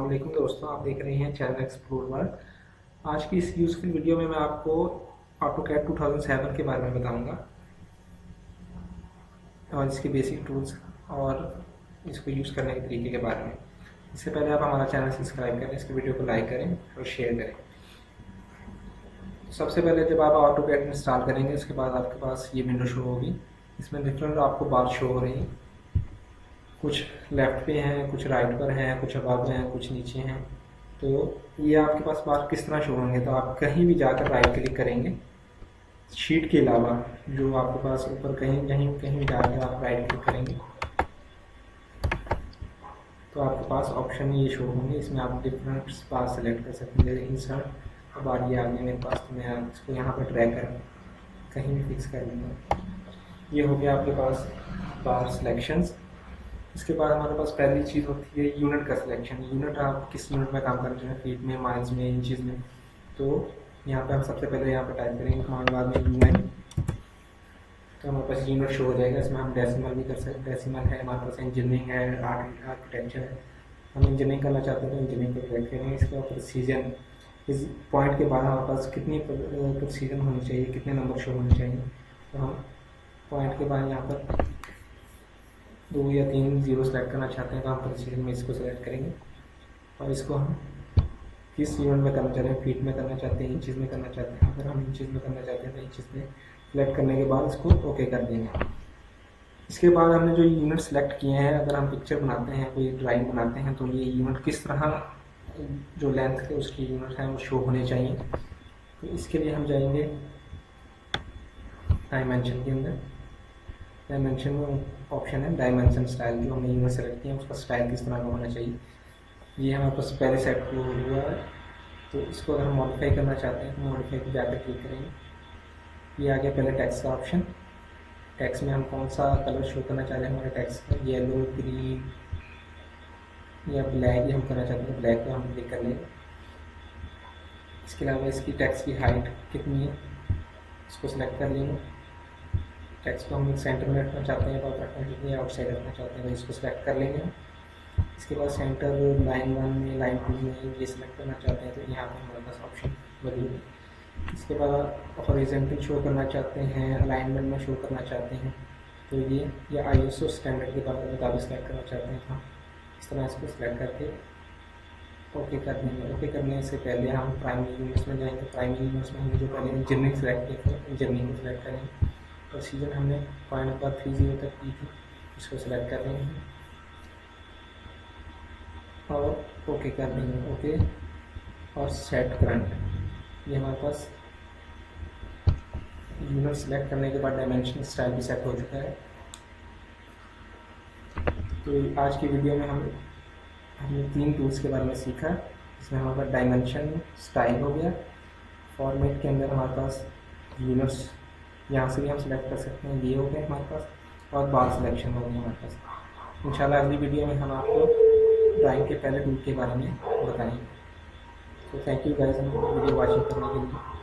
वालेकुम दोस्तों, आप देख रहे हैं चैनल एक्सप्लोर वर्ल्ड। आज की इस यूज़फुल वीडियो में मैं आपको ऑटोकैड 2007 के बारे में बताऊंगा और इसके बेसिक टूल्स और इसको यूज़ करने के तरीके के बारे में। इससे पहले आप हमारा चैनल सब्सक्राइब करें, इसके वीडियो को लाइक करें और शेयर करें। सबसे पहले जब आप ऑटोकैड इंस्टॉल करेंगे उसके बाद आपके पास ये विंडो शो होगी। इसमें डिफरेंट आपको बार शो हो रही हैं, कुछ लेफ़्ट पे हैं, कुछ राइट पर हैं, कुछ अबव हैं, कुछ नीचे हैं। तो ये आपके पास बार किस तरह शो होंगे, तो आप कहीं भी जाकर राइट क्लिक करेंगे शीट के अलावा, जो आपके पास ऊपर कहीं कहीं कहीं जाकर आप राइट क्लिक करेंगे तो आपके पास ऑप्शन ये शो होंगे। इसमें आप डिफरेंट बार सेलेक्ट कर सकते हैं, जैसे इंसर्ट बार ये आ गई मेरे पास, तो मैं इसको यहाँ पर ड्रैग कर कहीं भी फिक्स कर लूँगा। ये हो गया आपके पास बार सिलेक्शंस। इसके बाद हमारे पास पहली चीज़ होती है यूनिट का सिलेक्शन। यूनिट आप किस यूनिट में काम करना चाहें, फीट में, माइल्स में, इंचज़ में। तो यहाँ पे हम सबसे पहले यहाँ पे टाइप करेंगे कमांड बाद में यूएन, तो हमारे पास यूनिट शो हो जाएगा। इसमें हम डेसिमल भी कर सकते हैं, डेसिमल है हमारे पास, इंजीनियरिंग है, आर्किटेक्चर है। हम इंजीनियरिंग करना चाहते हैं तो इंजीनियरिंग को सिलेक्ट करेंगे। इसके बाद प्रोसीजन, इस पॉइंट के बाद हमारे पास कितनी प्रोसीजन होनी चाहिए, कितने नंबर शो होने चाहिए। तो हम पॉइंट के बाद यहाँ पर 2 या 3 जीरो सेलेक्ट करना चाहते हैं तो हम प्रोसीजन में इसको सेलेक्ट करेंगे और इसको हम किस यूनिट में करना चाहते हैं, फीट में करना चाहते हैं, इंचज़ में करना चाहते हैं। अगर हम इंचज़ में करना चाहते हैं तो इंचज़ में सेलेक्ट करने के बाद इसको ओके कर देंगे। इसके बाद हमने जो यूनिट सेलेक्ट किए हैं, अगर हम पिक्चर बनाते हैं, कोई ड्राइंग बनाते हैं, तो ये यूनिट किस तरह जो लेंथ के उसकी यूनिट हैं वो शो होने चाहिए। तो इसके लिए हम जाएंगे डायमेंशन के अंदर। डायमेंशन में ऑप्शन है डायमेंशन स्टाइल, जो हमने यूनिट सेलेक्ट किया है उसका स्टाइल किस तरह का होना चाहिए। ये हमारे पास पहले सेट हुआ है, तो इसको अगर हम मॉडिफाई करना चाहते हैं तो मॉडिफाई पर जाकर क्लिक करेंगे। ये आ गया पहले टेक्स्ट का ऑप्शन। टेक्स्ट में हम कौन सा कलर शो करना चाह रहे हैं, हमारे टेक्स्ट में येलो, ग्रीन या ब्लैक ही हम करना चाहते हैं, ब्लैक पे हम क्लिक कर लेंगे। इसके अलावा इसकी टेक्स्ट की हाइट कितनी है इसको सिलेक्ट कर लेंगे। टेक्स्ट को हम सेंटर में रखना चाहते हैं, अबाउट रखना चाहते हैं, आउटसाइड रखना चाहते हैं, तो इसको सिलेक्ट कर लेंगे। इसके बाद सेंटर लाइन 1 में, लाइन 2 में ये सिलेक्ट करना चाहते हैं तो यहाँ पर हमारे पास ऑप्शन मौजूद है। इसके बाद हॉरिजॉन्टल शो करना चाहते हैं, अलाइनमेंट में शो करना चाहते हैं, तो ये ISO स्टैंडर्ड के मुताबिक सेलेक्ट करना चाहते हैं। हाँ, इस तरह इसको सिलेक्ट करके ओके कर देंगे। ओके करने से पहले हम प्राइमरी यूनिट्स में जाएंगे। प्राइमरी यूनिट्स में हमने जो पहले इंजीनियरिंग सेलेक्ट किया था, इंजीनियरिंग को सिलेक्ट करेंगे। प्रोसीजर हमने पॉइंट नंबर 30 तक की थी, इसको सिलेक्ट कर देंगे और ओके कर देंगे। ओके और सेट करंट, ये हमारे पास यूनिट सेलेक्ट करने के बाद डायमेंशन स्टाइल भी सेट हो चुका है। तो आज की वीडियो में हमने 3 टूल्स के बारे में सीखा। इसमें हमारे पास डायमेंशन स्टाइल हो गया, फॉर्मेट के अंदर हमारे पास यूनिट्स यहाँ से भी हम सिलेक्ट कर सकते हैं, ये हो गया हमारे पास, और बार सिलेक्शन हो गया हमारे पास। इंशाल्लाह अगली वीडियो में हम आपको ड्राइंग के पहले टूल के बारे में बताएंगे। तो thank you guys video watching करने के लिए।